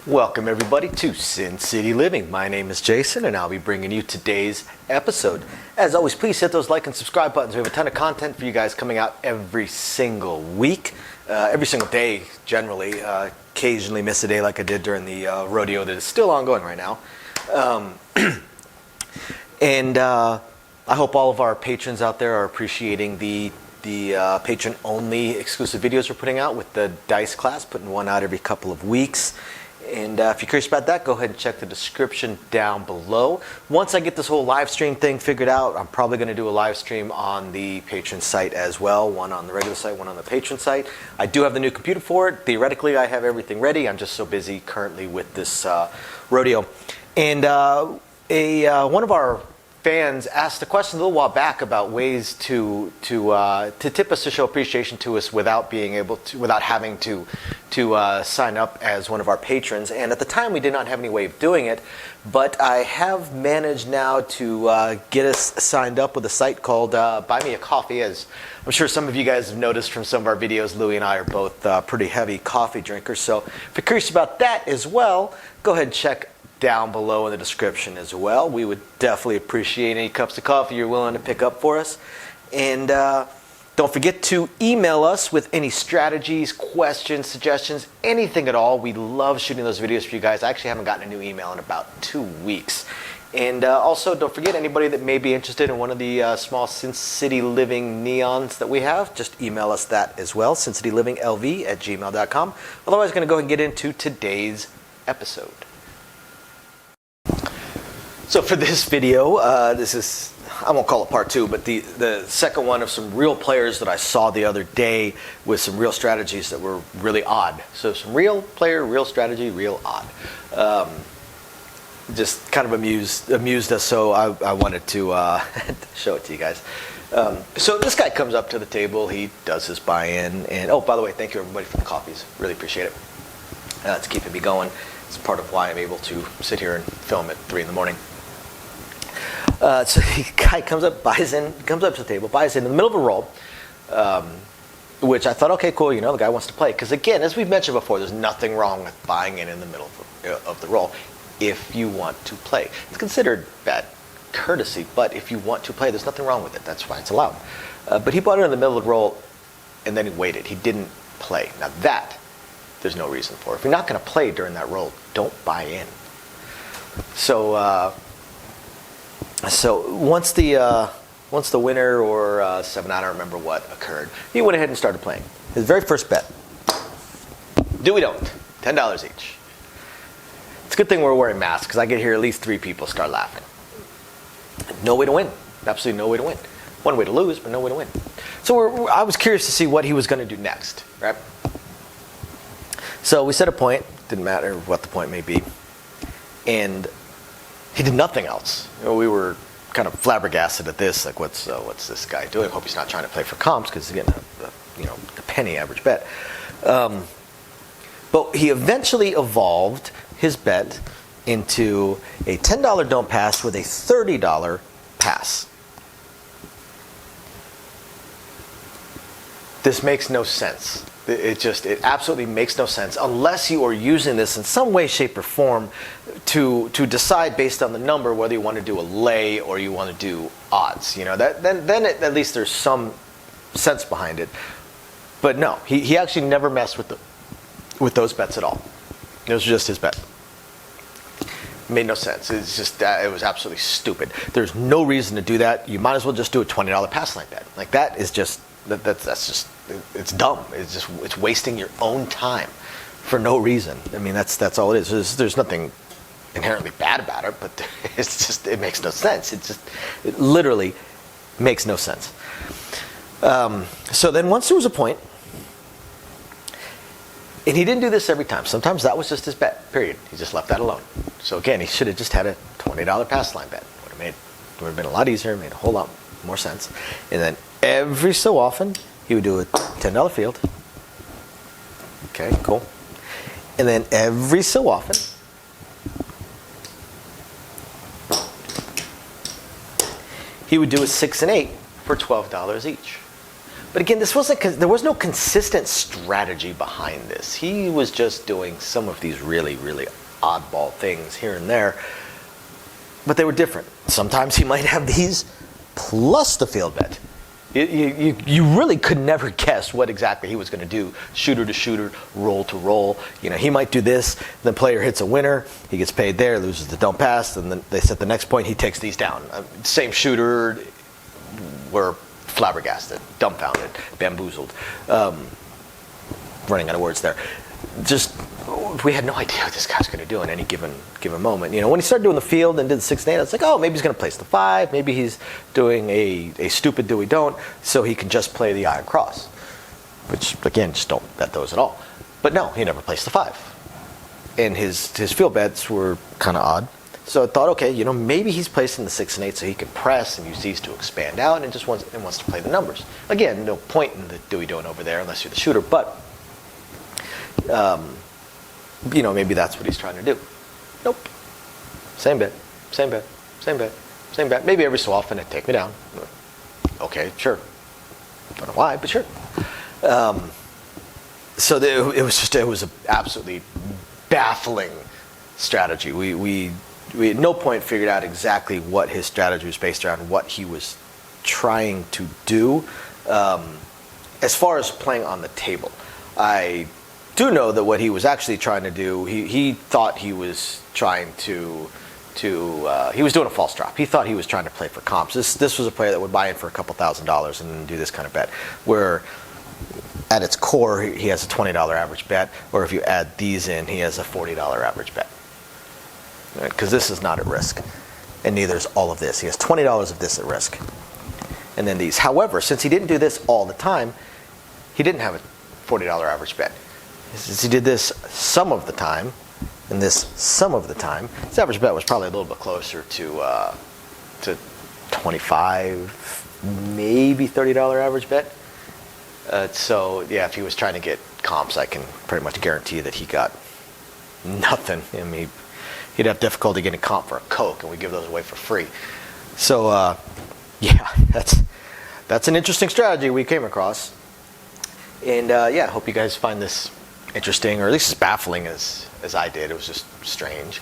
Welcome everybody to Sin City Living. My name is Jason and I'll be bringing you today's episode. As always, please hit those like and subscribe buttons. We have a ton of content for you guys coming out every single week, every single day generally. Occasionally miss a day like I did during the rodeo that is still ongoing right now. And I hope all of our patrons out there are appreciating the patron-only exclusive videos we're putting out with the Dice class, putting one out every couple of weeks. And if you're curious about that, go ahead and check the description down below. Once I get this whole live stream thing figured out, I'm probably going to do a live stream on the patron site as well. One on the regular site, one on the patron site. I do have the new computer for it. Theoretically, I have everything ready. I'm just so busy currently with this rodeo. And one of our fans asked a question a little while back about ways to tip us, to show appreciation to us without having to sign up as one of our patrons. And at the time we did not have any way of doing it, but I have managed now to get us signed up with a site called Buy Me a Coffee. As I'm sure some of you guys have noticed from some of our videos, Louie and I are both pretty heavy coffee drinkers. So if you're curious about that as well, go ahead and check down below in the description as well. We would definitely appreciate any cups of coffee you're willing to pick up for us. And don't forget to email us with any strategies, questions, suggestions, anything at all. We love shooting those videos for you guys. I actually haven't gotten a new email in about 2 weeks. And also, don't forget, anybody that may be interested in one of the small Sin City Living neons that we have, just email us that as well, sincitylivingLV@gmail.com. Otherwise, I'm going to go ahead and get into today's episode. So for this video, this is, I won't call it part two, but the second one of some real players that I saw the other day with some real strategies that were really odd. So some real player, real strategy, real odd. Just kind of amused us, so I wanted to show it to you guys. So this guy comes up to the table, he does his buy-in, and oh, by the way, thank you everybody for the coffees. Really appreciate it. It's keeping me going. It's part of why I'm able to sit here and film at 3 in the morning. So the guy comes up to the table, buys in the middle of a roll, which I thought, okay, cool, the guy wants to play. Because again, as we've mentioned before, there's nothing wrong with buying in the middle of the roll if you want to play. It's considered bad courtesy, but if you want to play, there's nothing wrong with it. That's why it's allowed. But he bought it in the middle of the roll, and then he waited. He didn't play. Now that, there's no reason for. If you're not going to play during that roll, don't buy in. So once the winner or 7, I don't remember what occurred, he went ahead and started playing. His very first bet. Do we don't? $10 each. It's a good thing we're wearing masks because I get here at least 3 people start laughing. No way to win. Absolutely no way to win. One way to lose, but no way to win. So I was curious to see what he was going to do next, right? So we set a point. Didn't matter what the point may be, and he did nothing else. We were kind of flabbergasted at this. Like, what's this guy doing? Hope he's not trying to play for comps because he's getting a penny average bet. But he eventually evolved his bet into a $10 don't pass with a $30 pass. This makes no sense. It absolutely makes no sense unless you are using this in some way, shape, or form to decide based on the number whether you want to do a lay or you want to do odds. Then at least there's some sense behind it. But no, he actually never messed with those bets at all. It was just his bet. It made no sense. It's just it was absolutely stupid. There's no reason to do that. You might as well just do a $20 pass line bet. Like that is just that's just. It's dumb. It's wasting your own time for no reason. I mean, that's all it is. There's nothing inherently bad about it, but it makes no sense. It literally makes no sense. So then once there was a point, and he didn't do this every time. Sometimes that was just his bet, period. He just left that alone. So again, he should have just had a $20 pass line bet. Would have been a lot easier, made a whole lot more sense. And then every so often, he would do a $10 field. Okay, cool. And then every so often, he would do a 6 and 8 for $12 each. But again, there was no consistent strategy behind this. He was just doing some of these really, really oddball things here and there, but they were different. Sometimes he might have these plus the field bet. You really could never guess what exactly he was going to do. Shooter to shooter, roll to roll. He might do this, the player hits a winner, he gets paid there, loses the don't pass, and then they set the next point, he takes these down. Same shooter, we're flabbergasted, dumbfounded, bamboozled. Running out of words there. We had no idea what this guy's going to do in any given moment. When he started doing the field and did the 6 and 8, I was like, oh, maybe he's going to place the 5. Maybe he's doing a stupid do we don't, so he can just play the iron cross. Which, again, just don't bet those at all. But no, he never placed the 5. And his field bets were kind of odd. So I thought, okay, maybe he's placing the 6 and 8 so he can press and use these to expand out and just wants to play the numbers. Again, no point in the do we don't over there unless you're the shooter, but maybe that's what he's trying to do. Nope. Same bet, same bet, same bet, same bet. Maybe every so often it'd take me down. Okay, sure. Don't know why, but sure. So it was an absolutely baffling strategy. We at no point figured out exactly what his strategy was based around, what he was trying to do. As far as playing on the table, I do know that what he was actually trying to do, he thought he was trying to he was doing a false drop. He thought he was trying to play for comps. This was a player that would buy in for a couple $1,000s and then do this kind of bet, where at its core he has a $20 average bet, or if you add these in, he has a $40 average bet. Because this is not at risk, and neither is all of this. He has $20 of this at risk, and then these. However, since he didn't do this all the time, he didn't have a $40 average bet. Since he did this some of the time, and this some of the time, his average bet was probably a little bit closer to 25, maybe $30 average bet. So yeah, if he was trying to get comps, I can pretty much guarantee that he got nothing. I mean, he'd have difficulty getting comp for a Coke, and we give those away for free. So yeah, that's an interesting strategy we came across. And yeah, I hope you guys find this interesting, or at least as baffling as I did. It was just strange.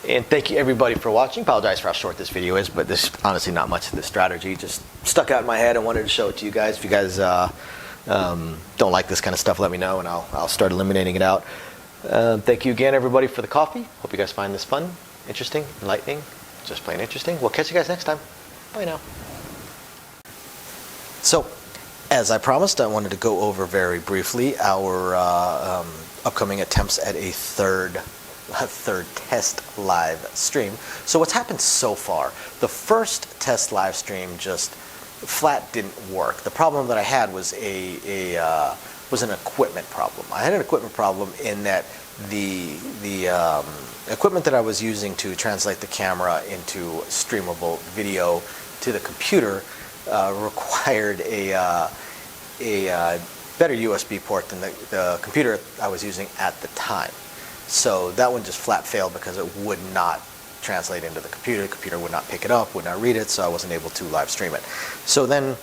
And thank you everybody for watching. Apologize for how short this video is, but there's honestly not much to this strategy. Just stuck out in my head and wanted to show it to you guys. If you guys don't like this kind of stuff, let me know and I'll start eliminating it out. Thank you again everybody for the coffee. Hope you guys find this fun, interesting, enlightening, just plain interesting. We'll catch you guys next time. Bye now. So, as I promised, I wanted to go over very briefly our upcoming attempts at a third test live stream. So what's happened so far? The first test live stream just flat didn't work. The problem that I had was was an equipment problem. I had an equipment problem in that the equipment that I was using to translate the camera into streamable video to the computer required a better USB port than the computer I was using at the time. So that one just flat failed because it would not translate into the computer. The computer would not pick it up, would not read it, so I wasn't able to live stream it. So then,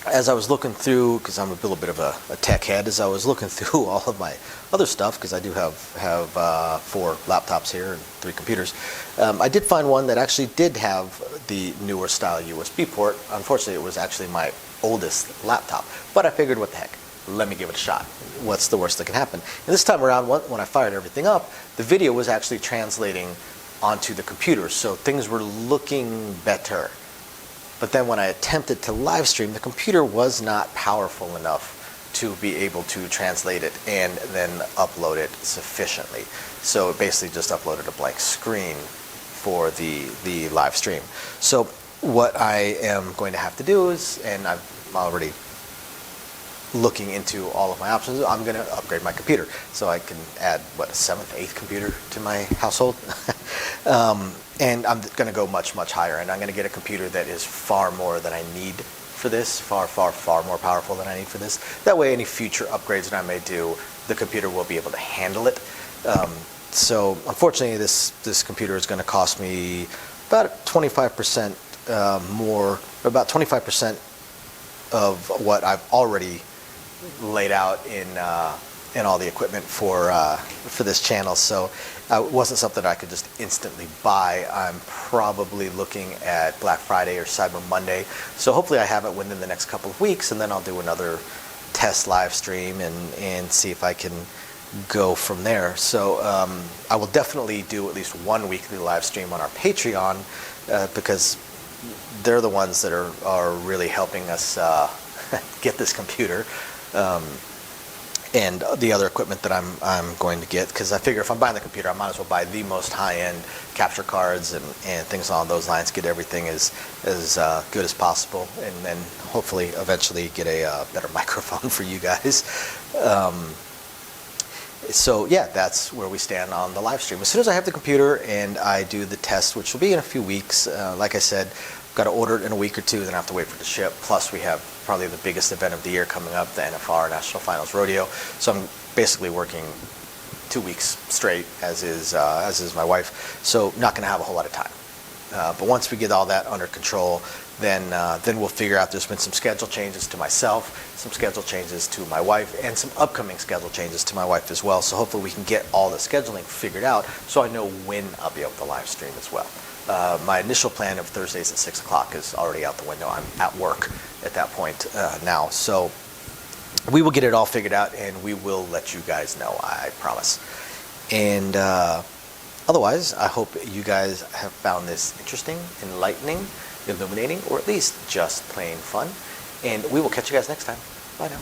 as I was looking through, because I'm a little bit of a tech head, as I was looking through all of my other stuff, because I do have 4 laptops here and 3 computers, I did find one that actually did have the newer style USB port. Unfortunately, it was actually my oldest laptop, but I figured, what the heck, let me give it a shot. What's the worst that can happen? And this time around, when I fired everything up, the video was actually translating onto the computer, so things were looking better. But then when I attempted to live stream, the computer was not powerful enough to be able to translate it and then upload it sufficiently. So it basically just uploaded a blank screen for the live stream. So what I am going to have to do is, and I'm already looking into all of my options, I'm going to upgrade my computer so I can add, what, a 7th, 8th computer to my household. And I'm going to go much, much higher, and I'm going to get a computer that is far more than I need for this, far, far, far more powerful than I need for this. That way, any future upgrades that I may do, the computer will be able to handle it. So unfortunately, this computer is going to cost me about 25% more, about 25% of what I've already laid out in all the equipment for this channel. So it wasn't something I could just instantly buy. I'm probably looking at Black Friday or Cyber Monday. So hopefully I have it within the next couple of weeks, and then I'll do another test live stream and see if I can go from there. So I will definitely do at least one weekly live stream on our Patreon because they're the ones that are really helping us get this computer and the other equipment that I'm going to get, because I figure if I'm buying the computer, I might as well buy the most high-end capture cards and things along those lines, get everything as good as possible, and then hopefully eventually get a better microphone for you guys. So yeah, that's where we stand on the live stream. As soon as I have the computer and I do the test, which will be in a few weeks, like I said, I've got to order it in a week or two, then I have to wait for it to ship. Plus we have probably the biggest event of the year coming up, the NFR National Finals Rodeo. So I'm basically working 2 weeks straight, as is my wife. So not going to have a whole lot of time. But once we get all that under control, then we'll figure out. There's been some schedule changes to myself, some schedule changes to my wife, and some upcoming schedule changes to my wife as well. So hopefully we can get all the scheduling figured out so I know when I'll be able to live stream as well. My initial plan of Thursdays at 6 o'clock is already out the window. I'm at work at that point now. So we will get it all figured out, and we will let you guys know, I promise. And otherwise, I hope you guys have found this interesting, enlightening, illuminating, or at least just plain fun. And we will catch you guys next time. Bye now.